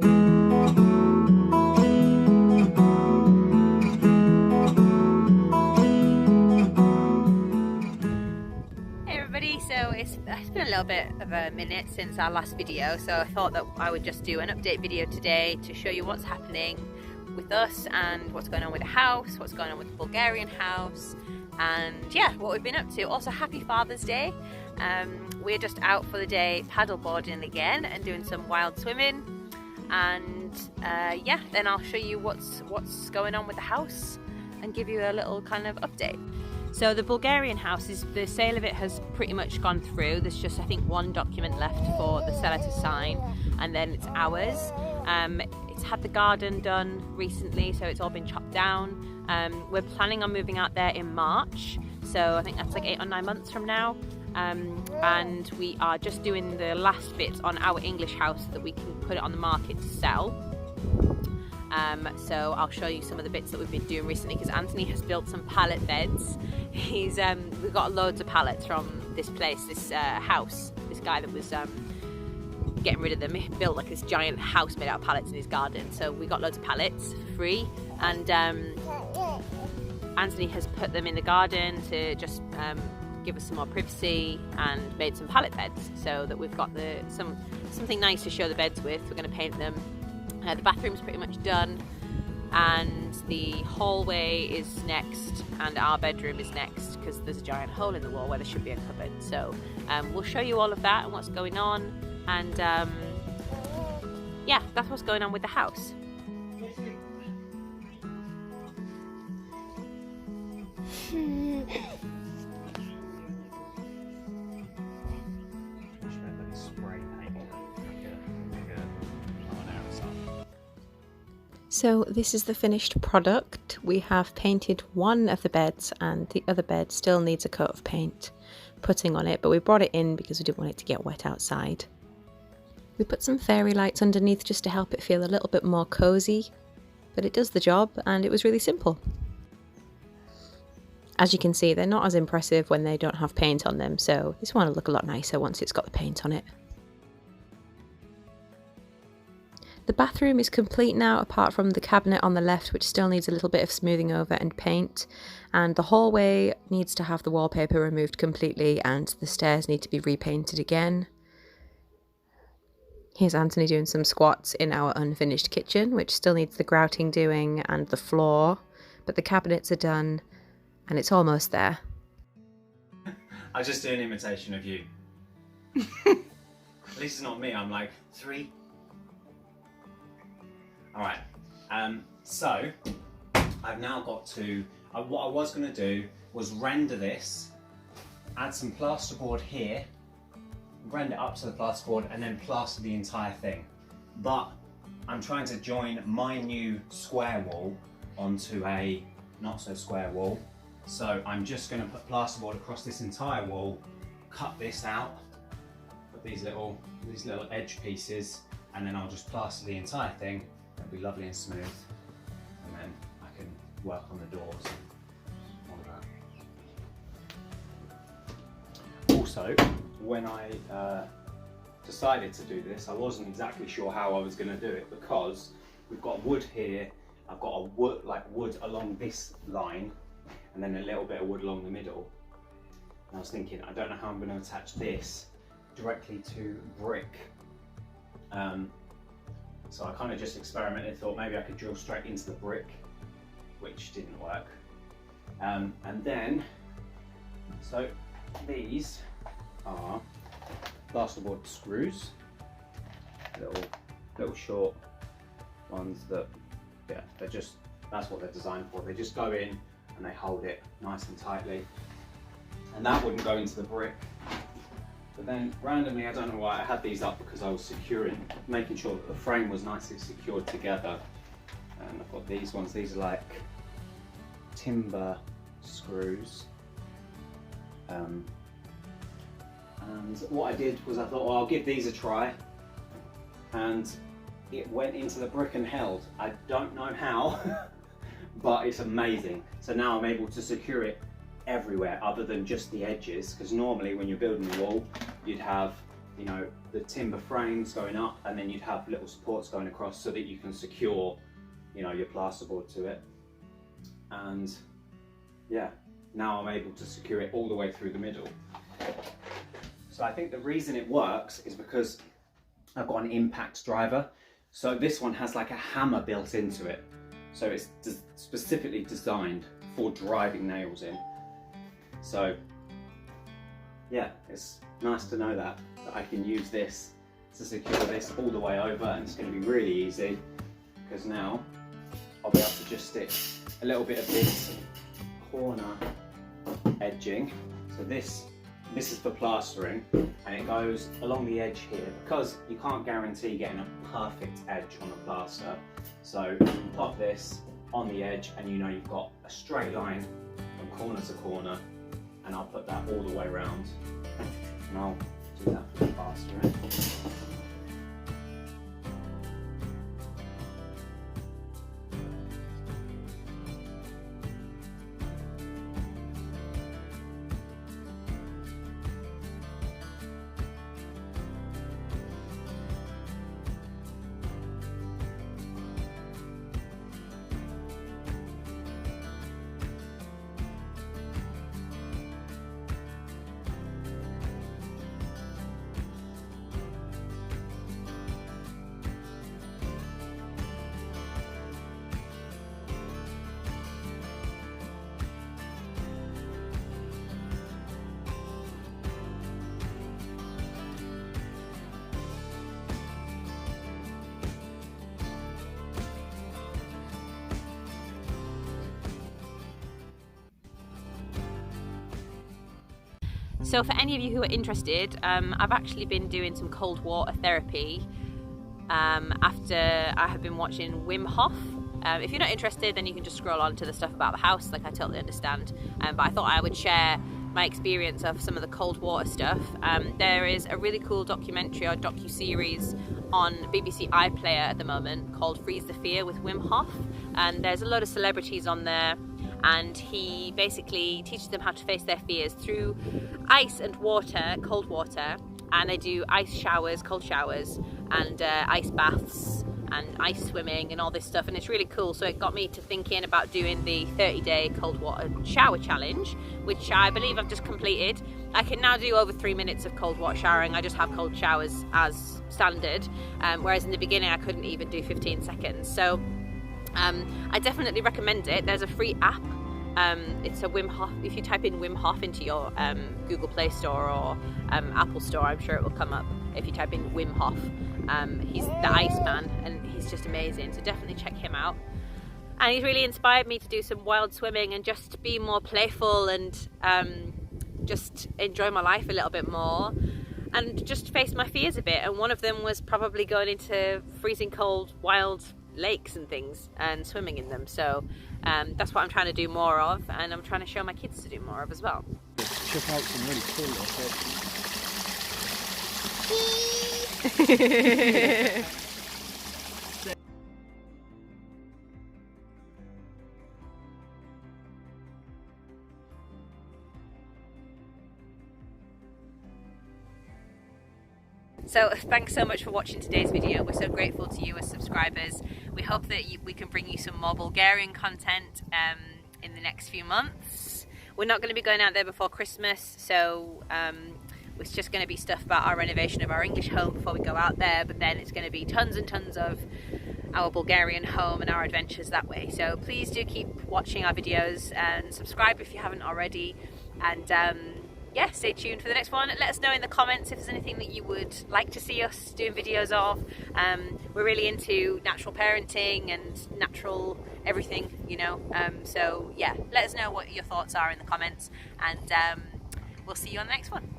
So it's been a little bit of a minute since our last video, so I thought that I would just do an update video today to show you what's happening with us and what's going on with the house, what's going on with the Bulgarian house, and yeah, what we've been up to. Also, happy Father's Day. We're just out for the day paddleboarding again and doing some wild swimming, and yeah, then I'll show you what's going on with the house and give you a little kind of update. So the Bulgarian house, the sale of it has pretty much gone through. There's just, I think, one document left for the seller to sign, and then it's ours. It's had the garden done recently, so it's all been chopped down. We're planning on moving out there in March, so I think that's like 8 or 9 months from now. And we are just doing the last bits on our English house so that we can put it on the market to sell. So I'll show you some of the bits that we've been doing recently, because Anthony has built some pallet beds. We've got loads of pallets from this place, this house. This guy that was getting rid of them, he built like this giant house made out of pallets in his garden. So we got loads of pallets for free, and Anthony has put them in the garden to just give us some more privacy, and made some pallet beds so that we've got something nice to show the beds with. We're going to paint them. The bathroom's pretty much done, and the hallway is next, and our bedroom is next, because there's a giant hole in the wall where there should be a cupboard. So we'll show you all of that and what's going on, and yeah, that's what's going on with the house. So this is the finished product. We have painted one of the beds, and the other bed still needs a coat of paint putting on it, but we brought it in because we didn't want it to get wet outside. We put some fairy lights underneath just to help it feel a little bit more cozy, but it does the job, and it was really simple. As you can see, they're not as impressive when they don't have paint on them, so this one will look a lot nicer once it's got the paint on it. The bathroom is complete now, apart from the cabinet on the left, which still needs a little bit of smoothing over and paint, and the hallway needs to have the wallpaper removed completely, and the stairs need to be repainted again. Here's Anthony doing some squats in our unfinished kitchen, which still needs the grouting doing and the floor, but the cabinets are done and it's almost there. I just do an imitation of you. At least it's not me, I'm like 3. Alright, so I've now got to, what I was going to do was render this, add some plasterboard here, render up to the plasterboard, and then plaster the entire thing. But I'm trying to join my new square wall onto a not so square wall. So I'm just going to put plasterboard across this entire wall, cut this out, put these little edge pieces, and then I'll just plaster the entire thing. It'll be lovely and smooth, and then I can work on the doors and all that. Also, when I decided to do this, I wasn't exactly sure how I was going to do it, because we've got wood here. I've got a wood along this line, and then a little bit of wood along the middle. And I was thinking, I don't know how I'm going to attach this directly to brick. So I kind of just experimented, thought maybe I could drill straight into the brick, which didn't work. And then, so these are plasterboard screws, little short ones that, yeah, that's what they're designed for. They just go in and they hold it nice and tightly. And that wouldn't go into the brick. But then randomly, I don't know why, I had these up because I was making sure that the frame was nicely secured together. And I've got these ones, these are like timber screws. And what I did was I thought, well, I'll give these a try. And it went into the brick and held. I don't know how, but it's amazing. So now I'm able to secure it everywhere other than just the edges, because normally when you're building a wall, you'd have you know, the timber frames going up, and then you'd have little supports going across so that you can secure, you know, your plasterboard to it. And yeah, now I'm able to secure it all the way through the middle. So I think the reason it works is because I've got an impact driver. So this one has like a hammer built into it. So it's specifically designed for driving nails in. So yeah, it's nice to know that I can use this to secure this all the way over, and it's going to be really easy because now I'll be able to just stick a little bit of this corner edging. So this is for plastering, and it goes along the edge here because you can't guarantee getting a perfect edge on a plaster. So you pop this on the edge and you know you've got a straight line from corner to corner, and I'll put that all the way around, and I'll do that for the plastering. So for any of you who are interested, I've actually been doing some cold water therapy after I have been watching Wim Hof. If you're not interested, then you can just scroll on to the stuff about the house, like I totally understand. But I thought I would share my experience of some of the cold water stuff. There is a really cool documentary or docu-series on BBC iPlayer at the moment called Freeze the Fear with Wim Hof, and there's a lot of celebrities on there, and he basically teaches them how to face their fears through ice and water, cold water, and they do ice showers, cold showers, and ice baths and ice swimming and all this stuff, and it's really cool. So it got me to thinking about doing the 30-day cold water shower challenge, which I believe I've just completed. I can now do over 3 minutes of cold water showering. I just have cold showers as standard, whereas in the beginning I couldn't even do 15 seconds. So I definitely recommend it. There's a free app. It's a Wim Hof. If you type in Wim Hof into your Google Play Store or Apple Store, I'm sure it will come up. If you type in Wim Hof, he's the Iceman, and he's just amazing. So definitely check him out. And he's really inspired me to do some wild swimming and just be more playful and just enjoy my life a little bit more and just face my fears a bit. And one of them was probably going into freezing cold wild lakes and things and swimming in them. So that's what I'm trying to do more of, and I'm trying to show my kids to do more of as well. Check out some really cool So thanks so much for watching today's video. We're so grateful to you as subscribers. We hope that we can bring you some more Bulgarian content in the next few months. We're not going to be going out there before Christmas, so it's just going to be stuff about our renovation of our English home before we go out there, but then it's going to be tons and tons of our Bulgarian home and our adventures that way. So please do keep watching our videos and subscribe if you haven't already, and yeah, stay tuned for the next one. Let us know in the comments if there's anything that you would like to see us doing videos of. We're really into natural parenting and natural everything, you know. So yeah, let us know what your thoughts are in the comments, and we'll see you on the next one.